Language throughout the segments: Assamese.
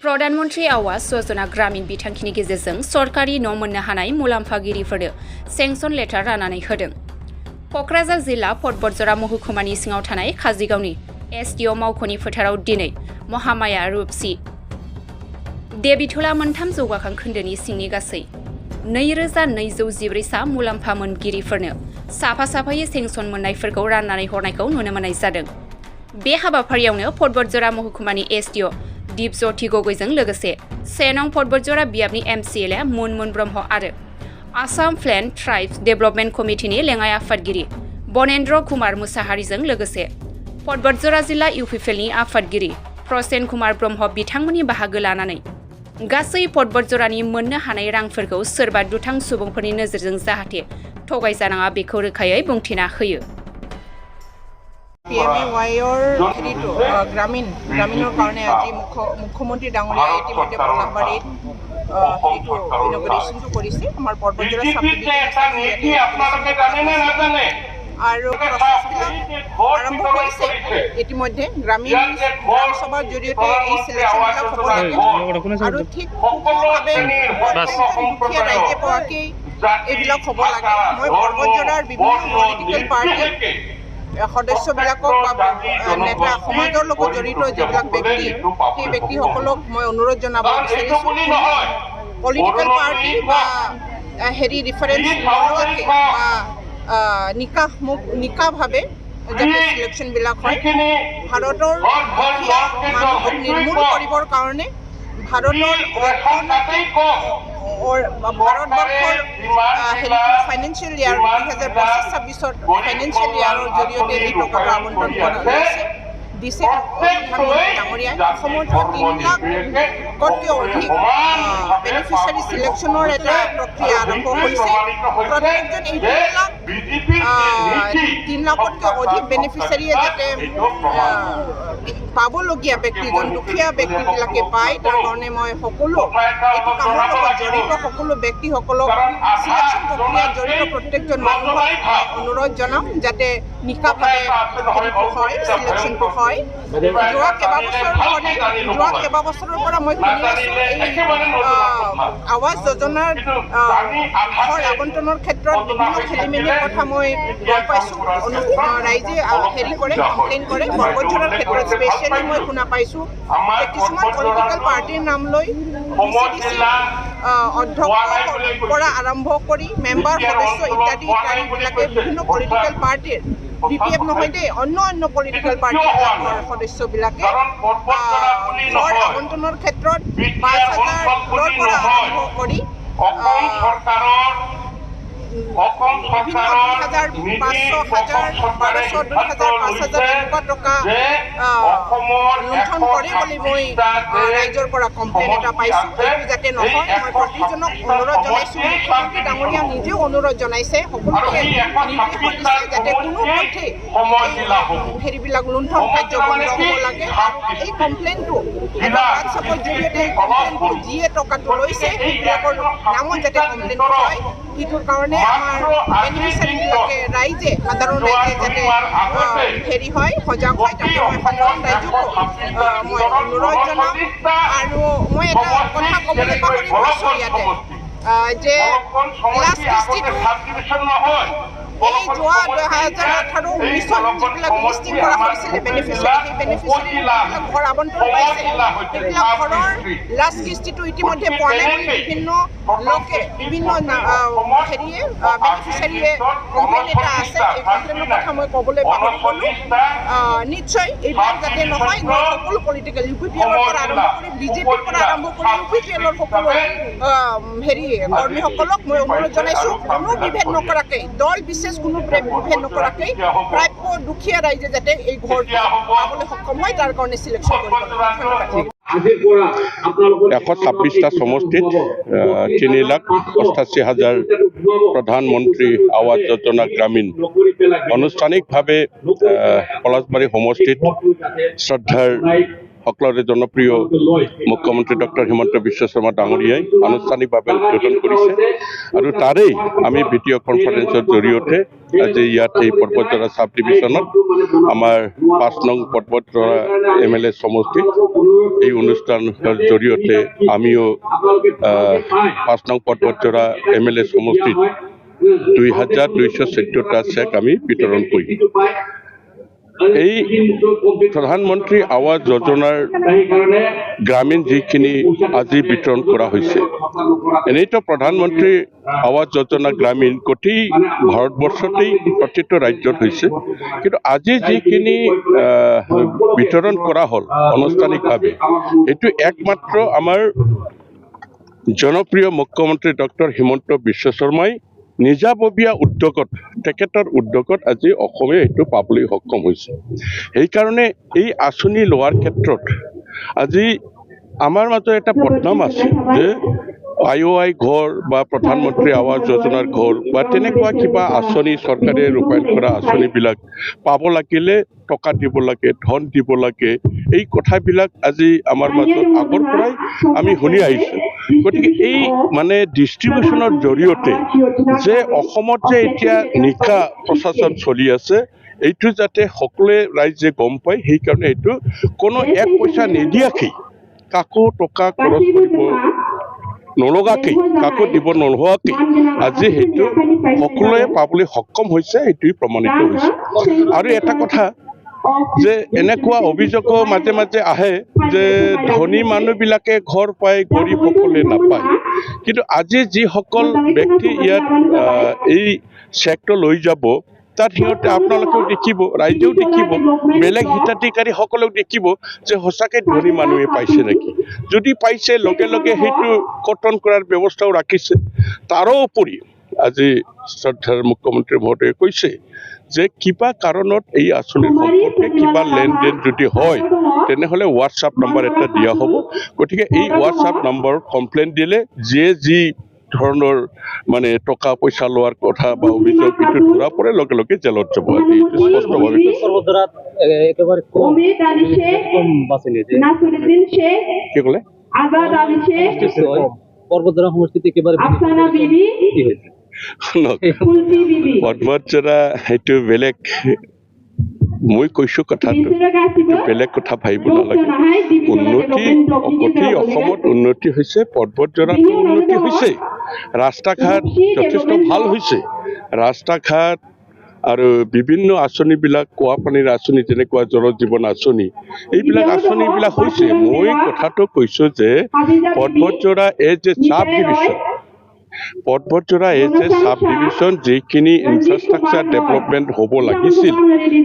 प्रधानमन्त्री आवास योजना ग्रामीण बिथांखिनि गेजेरजों सरकारि न' मोननो हानाय मुलाम्फागिरिफोरनो सेंसन लेटार राननानै होदों। कक्राझार जिल्ला पटबरजरा महकुमानि सिङाव थानाय काजिगावनि एसडिअ मावख'नि फोथाराव दिनै महामाया रुपसि देबिथला मोनथाम जौगाखां खोन्दोनि सिंनि गासै 2214 सा मुलाम्फा मोनगिरिफोरनो साफा साफायै सेंसन मोननायफोरखौ राननानै हरनायखौ नुनो मोननाय जादों। बे हाबाफारियावनो पटबरजरा महकुमानि एसडिअ दीपज्योति गगैजों लोगोसे 1 नं पटबरजरा बियाबनि एमसिएलए मुनमुन ब्रह्म आरो आसाम प्लेन ट्राइब्स डेभेलपमेन्ट कमिटिनि लेङाइ आफादगिरि बनेन्द्र कुमार मुसाहारिजों लोगोसे पटबरजरा जिल्ला इउपिपिएलनि आफादगिरि प्रसेन कुमार ब्रह्म बिथांमोननि बाहागो लानानै गासै पटबरजरानि मोननो हानाय रांफोरखौ सोरबा दुथां सुबुंफोरनि नोजोरजों जाहाथे थगायजानाङा बेखौ रोखायै बुंथिना होयो। PMAYৰ হেৰিটো গ্ৰামীণৰ কাৰণে আজি মুখ্যমন্ত্ৰী ডাঙৰীয়াই ইতিমধ্যে পলাশবাৰীত হেৰিটো ইনগ্ৰেশ্যনটো কৰিছে। আমাৰ পৰ্বতজৰা আৰু প্ৰচেছবিলাক আৰম্ভ কৰিছে ইতিমধ্যে। গ্ৰাম সভাৰ জৰিয়তে এই চিলেকশ্যনবিলাক হ'ব লাগে আৰু ঠিক সুষমভাৱে দুখীয়া ৰাইজে পোৱাকৈ এইবিলাক হ'ব লাগে। মই পৰ্বতজৰাৰ বিভিন্ন পলিটিকেল পাৰ্টিৰ সদস্যবিলাকক বা নেতা সমাজৰ লগত জড়িত যিবিলাক ব্যক্তি সেই ব্যক্তিসকলক মই অনুৰোধ জনাব বিচাৰিছোঁ, পলিটিকেল পাৰ্টি বা হেৰি ৰিফাৰেঞ্চ নোলোৱাকৈ বা নিকাভাৱে যাতে চিলেকশ্যনবিলাক হয়। ভাৰতৰ দুখীয়া মানুহক নিৰ্মূল কৰিবৰ কাৰণে ভাৰতবৰ্ষৰ ফাইনেন্সিয়েল ইয়াৰ 2025-26 ফাইনেন্সিয়েল ইয়াৰৰ জৰিয়তে এই টকাটো আবণ্টন কৰা দিছে প্ৰধানমন্ত্ৰী ডাঙৰীয়াই। অসমত 3 লাখতকৈ অধিক বেনিফিচিয়াৰী চিলেকশ্যনৰ এটা প্ৰক্ৰিয়া আৰম্ভ হৈছে। প্ৰত্যেকজন এই 3 লাখতকৈ অধিক বেনিফিচিয়াৰীয়ে যাতে পাবলগীয়া ব্যক্তিজন দুখীয়া ব্যক্তিবিলাকে পায়, তাৰ কাৰণে মই সকলো এইটো কামৰ লগত জড়িত সকলো ব্যক্তিসকলক চিলেকশ্যন প্ৰক্ৰিয়াত জড়িত প্ৰত্যেকজন মানুহক অনুৰোধ জনাম যাতে নিকাভাৱে হেৰিটো হয়, চিলেকশ্যনটো হয়। যোৱা কেইবাবছৰৰ পৰা মই শুনি আছোঁ এই আৱাস যোজনাৰ ঘৰ আবণ্টনৰ ক্ষেত্ৰত বিভিন্ন খেলিমেলিৰ কথা মই গম পাইছোঁ। ৰাইজে হেৰি কৰে, কমপ্লেইন কৰে। পৰ্বতজৰাৰ ক্ষেত্ৰত স্পেচিয়েলি মই শুনা পাইছোঁ যে কিছুমান পলিটিকেল পাৰ্টিৰ নাম লৈ DCDC অধ্যক্ষৰ পৰা আৰম্ভ কৰি মেম্বাৰ সদস্য ইত্যাদিবিলাকে বিভিন্ন পলিটিকেল পাৰ্টিৰ BPF নহয় দেই, অন্য পলিটিকেল পাৰ্টিবিলাকৰ সদস্যবিলাকে ঘৰ আবণ্টনৰ ক্ষেত্ৰত 5,000ৰ পৰা আৰম্ভ কৰি বিভিন্ন 2,500, 1,000, 1,200, 2,000, 5,000 এনেকুৱা টকা লুণ্ঠন কৰে বুলি মই ৰাইজৰ পৰা কমপ্লেইন এটা পাইছোঁ। এইটো যাতে নহয় মই প্ৰতিজনক অনুৰোধ জনাইছোঁ। মুখ্যমন্ত্ৰী ডাঙৰীয়া নিজেও অনুৰোধ জনাইছে, সকলোকে নিৰ্দেশ দিছে যাতে কোনোপধ্যেই হেৰিবিলাক লুণ্ঠন কাৰ্য বন্ধ হ'ব লাগে। এই কমপ্লেইনটো এটা হোৱাটছআপৰ জৰিয়তে এই কমপ্লেইনটো যিয়ে টকাটো লৈছে সেইবিলাকৰ নামত যাতে কমপ্লেইনটো হয়, সেইটোৰ কাৰণে আমাৰ বেনিফিচিয়াৰীবিলাকে সাধাৰণ ৰাইজে যাতে হেৰি হয়, সজাগ হয়, তাকে মই সাধাৰণ ৰাইজকো মই অনুৰোধ জনাম। আৰু মই এটা কথা ক'বলৈ পাহৰি গৈছোঁ ইয়াতে যে লাষ্ট কিস্তিটো এই যোৱা 2018-19 যিবিলাক লিষ্টিং কৰা হৈছিলে বেনিফিচিয়াৰী, সেই বেনিফিচিয়াৰীবিলাক ঘৰ আবণ্টন পাইছে। সেইবিলাক ঘৰৰ লাষ্ট কিস্তিটো ইতিমধ্যে পোৱা নাই বুলি বিভিন্ন লোকে বিভিন্ন হেৰিয়ে বেনিফিচিয়াৰীয়ে কমপ্লেইন এটা আছে। এই কমপ্লেইনৰ কথা মই ক'বলৈ পাহৰি গ'লোঁ। নিশ্চয় এইবিলাক যাতে নহয়, মই সকলো পলিটিকেল UPPLৰ পৰা আৰম্ভ কৰি BJPৰ পৰা আৰম্ভ কৰি UPPLৰ সকলো হেৰি কৰ্মীসকলক মই অনুৰোধ জনাইছোঁ কোনো বিভেদ নকৰাকৈ, দল বিশেষ কোনো বিভেদ নকৰাকৈ প্ৰাপ্য দুখীয়া ৰাইজে যাতে এই ঘৰটো পাবলৈ সক্ষম হয় তাৰ কাৰণে চিলেকশ্যন কৰিব লাগে। 126টা সমষ্টিত 3,88,000 প্ৰধানমন্ত্ৰী আৱাস যোজনা গ্ৰামীণ আনুষ্ঠানিকভাৱে পলাশবাৰী সমষ্টিত শ্ৰদ্ধাৰ সকলোৰে জনপ্ৰিয় মুখ্যমন্ত্ৰী ডক্টৰ হিমন্ত বিশ্ব শৰ্মা ডাঙৰীয়াই আনুষ্ঠানিকভাৱে উদ্বোধন কৰিছে আৰু তাৰেই আমি ভিডিঅ' কনফাৰেন্সৰ জৰিয়তে আজি ইয়াত এই পৰ্বতজৰা চাব ডিভিশ্যনত আমাৰ 5 নং পৰ্বতজৰা MLA সমষ্টিত এই অনুষ্ঠানৰ জৰিয়তে আমিও 5 নং পৰ্বতজৰা MLA সমষ্টিত 2214টা চেক আমি বিতৰণ কৰিম। এই প্ৰধানমন্ত্ৰী আৱাস যোজনাৰ গ্ৰামীণ যিখিনি আজি বিতৰণ কৰা হৈছে, এনেইতো প্ৰধানমন্ত্ৰী আৱাস যোজনা গ্ৰামীণ গোটেই ভাৰতবৰ্ষতেই প্ৰতিটো ৰাজ্যত হৈছে, কিন্তু আজি যিখিনি বিতৰণ কৰা হ'ল আনুষ্ঠানিকভাৱে, এইটো একমাত্ৰ আমাৰ জনপ্ৰিয় মুখ্যমন্ত্ৰী ডক্টৰ হিমন্ত বিশ্ব শৰ্মাই নিজাববীয়া উদ্যোগত তেখেতৰ উদ্যোগত আজি অসমে এইটো পাবলৈ সক্ষম হৈছে। সেইকাৰণে এই আঁচনি লোৱাৰ ক্ষেত্ৰত আজি আমাৰ মাজত এটা বদনাম আছে যে IOI ঘৰ বা প্ৰধানমন্ত্ৰী আৱাস যোজনাৰ ঘৰ বা তেনেকুৱা কিবা আঁচনি চৰকাৰে ৰূপায়ণ কৰা আঁচনিবিলাক পাব লাগিলে টকা দিব লাগে, ধন দিব লাগে, এই কথাবিলাক আজি আমাৰ মাজত আগৰ পৰাই আমি শুনি আহিছোঁ। গতিকে এই মানে ডিষ্ট্ৰিবিউশ্যনৰ জৰিয়তে যে অসমত যে এতিয়া নিকা প্ৰশাসন চলি আছে, এইটো যাতে সকলোৱে ৰাইজে গম পায়, সেইকাৰণে এইটো কোনো এক পইচা নিদিয়াকৈ কাকো টকা খৰচ কৰিব নলগাকৈ, কাকো দিব নোলোৱাকৈ আজি সেইটো সকলোৱে পাবলৈ সক্ষম হৈছে, সেইটোৱেই প্ৰমাণিত হৈছে। আৰু এটা কথা যে এনেকুৱা অভিযোগো মাজে মাজে আহে যে ধনী মানুহবিলাকে ঘৰ পায়, গৰীবসকলে নাপায়। কিন্তু আজি যিসকল ব্যক্তি ইয়াত এই চেকটো লৈ যাব, তাত সিহঁতে আপোনালোকেও দেখিব, ৰাইজেও দেখিব, বেলেগ হিতাধিকাৰীসকলেও দেখিব যে সঁচাকৈ ধনী মানুহে পাইছে নেকি। যদি পাইছে লগে লগে সেইটো কৰ্তন কৰাৰ ব্যৱস্থাও ৰাখিছে। তাৰোপৰি আজি শ্ৰদ্ধাৰ মুখ্যমন্ত্ৰী মহোদয়ে কৈছে যে কিবা কাৰণত এই আঁচনিৰ সম্পৰ্কে কিবা লেনদেন যদি হয়, তেনেহ'লে হোৱাটছআপ নম্বৰ এটা দিয়া হ'ব। গতিকে এই হোৱাটছআপ নম্বৰত কমপ্লেইন দিলে যি ধৰণৰ মানে টকা পইচা লোৱাৰ কথা বা অভিযোগ এইটো ধৰা পৰে, লগে লগে জেলত যাব। আজি এইটো স্পষ্টভাৱে কি ক'লে পৰ্বতজৰা সমষ্টিত একেবাৰে পৰ্বতজৰা সেইটো বেলেগ, মই কৈছোঁ কথাটো বেলেগ কথা ভাবিব নালাগে। উন্নতি গোটেই অসমত উন্নতি হৈছে, পৰ্বতজৰাতো উন্নতি হৈছে, ৰাস্তা ঘাট যথেষ্ট ভাল হৈছে, ৰাস্তা ঘাট আৰু বিভিন্ন আঁচনিবিলাক, খোৱা পানীৰ আঁচনি যেনেকুৱা জল জীৱন আঁচনি, এইবিলাক আঁচনিবিলাক হৈছে। মই কথাটো কৈছোঁ যে পৰ্বতজৰা এজ এ চাব ডিভিশ্যন, পৰ্বতজৰা এজ এ চাব ডিভিশ্যন যিখিনি ইনফ্ৰাষ্ট্ৰাকচাৰ ডেভেলপমেণ্ট হ'ব লাগিছিল,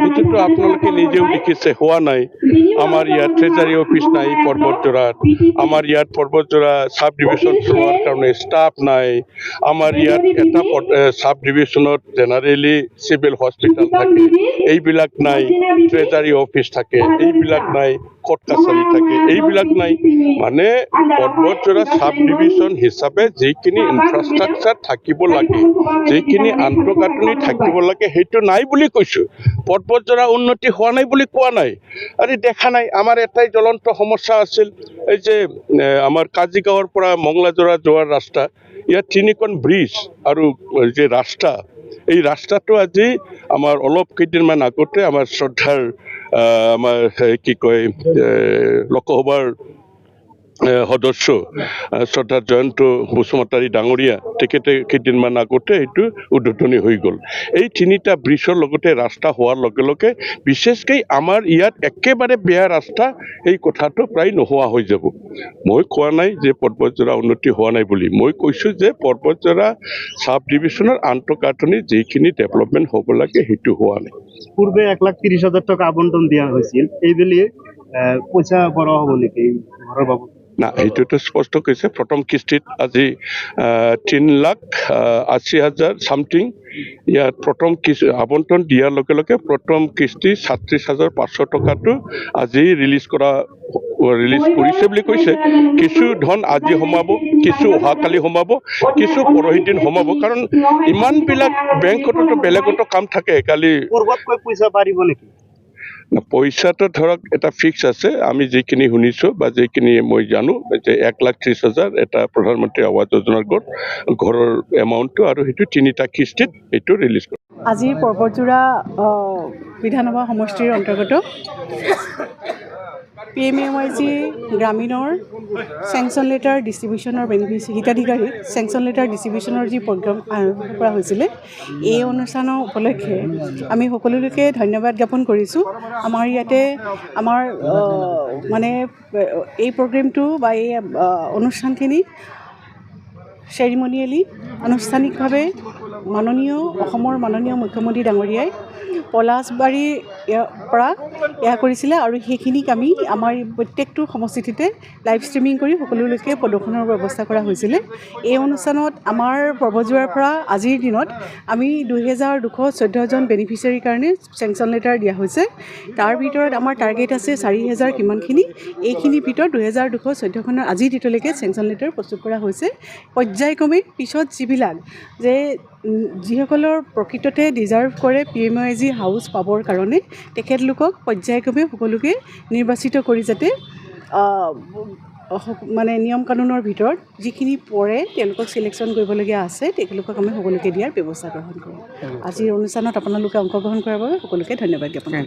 সেইটোতো আপোনালোকে নিজেও দেখিছে হোৱা নাই। আমাৰ ইয়াত ট্ৰেজাৰী অফিচ নাই পৰ্বতজৰাত, আমাৰ ইয়াত পৰ্বতজৰা চাব ডিভিশ্যন চলোৱাৰ কাৰণে ষ্টাফ নাই, আমাৰ ইয়াত এটা চাব ডিভিশ্যনত জেনেৰেলি চিভিল হস্পিটেল থাকে, এইবিলাক নাই, ট্ৰেজাৰী অফিচ থাকে, এইবিলাক নাই, কোৰ্ট কাছাৰী থাকে, এইবিলাক নাই। মানে পৰ্বতজৰা চাব ডিভিশ্যন হিচাপে যিখিনি ইনফ্ৰাষ্ট্ৰাকচাৰ থাকিব লাগে, যিখিনি আন্তঃগাঁথনি থাকিব লাগে, সেইটো নাই বুলি কৈছোঁ। পৰ্বতজৰা উন্নতি হোৱা নাই বুলি কোৱা নাই। আৰু দেখা নাই, আমাৰ এটাই জ্বলন্ত সমস্যা আছিল, এই যে আমাৰ কাজিগাঁৱৰ পৰা মংলাজৰা যোৱাৰ ৰাস্তা, ইয়াত 3খন ব্ৰিজ আৰু যে ৰাস্তা, এই ৰাস্তাটো আজি আমাৰ অলপ কেইদিনমান আগতে আমাৰ শ্ৰদ্ধাৰ আমাৰ কি কয় লোকসভাৰ সদস্য শ্ৰদ্ধাৰ জয়ন্ত বসুমতাৰী ডাঙৰীয়া, তেখেতে কেইদিনমান আগতে এইটো উদ্বোধনী হৈ গ'ল। এই 3টা ব্ৰিজৰ লগতে ৰাস্তা হোৱাৰ লগে লগে বিশেষকৈ আমাৰ ইয়াত একেবাৰে বেয়া ৰাস্তা, এই কথাটো প্ৰায় নোহোৱা হৈ যাব। মই কোৱা নাই যে পৰ্বতজৰা উন্নতি হোৱা নাই বুলি, মই কৈছোঁ যে পৰ্বতজৰা চাব ডিভিশ্যনৰ আন্তঃগাঁথনি যিখিনি ডেভেলপমেণ্ট হ'ব লাগে সেইটো হোৱা নাই। পূৰ্বে 1,30,000 টকা আবণ্টন দিয়া হৈছিল, এইবেলি পইচা বৰা হ'ব নেকি ঘৰৰ বাবদ? না, সেইটোতো স্পষ্ট কৈছে। প্ৰথম কিস্তিত আজি 3,80,000 চামথিং ইয়াত প্ৰথম আবণ্টন দিয়াৰ লগে লগে প্ৰথম কিস্তি 37,500 টকাটো আজি ৰিলিজ কৰিছে বুলি কৈছে। কিছু ধন আজি সোমাব, কিছু অহাকালি সোমাব, কিছু পৰহি দিন সোমাব, কাৰণ ইমানবিলাক বেংকতো বেলেগতো কাম থাকে। কালি পূৰ্বতকৈ পইচা পাৰিব নেকি? পইচাটো ধৰক এটা ফিক্স আছে আমি যিখিনি শুনিছোঁ বা যিখিনি মই জানো যে 1,30,000 এটা প্ৰধানমন্ত্ৰী আৱাস যোজনাৰ ঘৰৰ এমাউণ্টটো আৰু সেইটো 3টা কিস্তিত সেইটো ৰিলিজ কৰে। আজিৰ পৰ্বতজোৰা বিধানসভা সমষ্টিৰ অন্তৰ্গত PMAYG গ্ৰামীণৰ চেংচন লেটাৰ ডিষ্ট্ৰিবিউশ্যনৰ হিতাধিকাৰীক চেংচন লেটাৰ ডিষ্ট্ৰিবিউশ্যনৰ যি প্ৰগ্ৰাম আৰম্ভ কৰা হৈছিলে এই অনুষ্ঠানৰ উপলক্ষে আমি সকলোলৈকে ধন্যবাদ জ্ঞাপন কৰিছোঁ। আমাৰ ইয়াতে আমাৰ মানে এই প্ৰগ্ৰেমটো বা এই অনুষ্ঠানখিনি চেৰিমনিয়েলি আনুষ্ঠানিকভাৱে অসমৰ মাননীয় মুখ্যমন্ত্ৰী ডাঙৰীয়াই পলাশবাৰীৰ পৰা এয়া কৰিছিলে আৰু সেইখিনিক আমি আমাৰ প্ৰত্যেকটো সমষ্টিতে লাইভ ষ্ট্ৰিমিং কৰি সকলোলৈকে প্ৰদৰ্শনৰ ব্যৱস্থা কৰা হৈছিলে। এই অনুষ্ঠানত আমাৰ পৰ্বতজোৰাৰ পৰা আজিৰ দিনত আমি 2,214জন বেনিফিচিয়াৰীৰ কাৰণে চেংচন লেটাৰ দিয়া হৈছে। তাৰ ভিতৰত আমাৰ টাৰ্গেট আছে 4,000 কিমানখিনি, এইখিনিৰ ভিতৰত 2,214খনৰ আজিৰ ডেটলৈকে চেংচন লেটাৰ প্ৰস্তুত কৰা হৈছে। পৰ্যায়ক্ৰমে পিছত যিসকলৰ প্ৰকৃততে ডিজাৰ্ভ কৰে PMAYG হাউচ পাবৰ কাৰণে তেখেতলোকক পৰ্যায়ক্ৰমে সকলোকে নিৰ্বাচিত কৰি যাতে মানে নিয়ম কানুনৰ ভিতৰত যিখিনি পৰে তেওঁলোকক চিলেকশ্যন কৰিবলগীয়া আছে তেখেতলোকক আমি সকলোকে দিয়াৰ ব্যৱস্থা গ্ৰহণ কৰোঁ। আজিৰ অনুষ্ঠানত আপোনালোকে অংশগ্ৰহণ কৰাৰ বাবে সকলোকে ধন্যবাদ জ্ঞাপন কৰিছোঁ।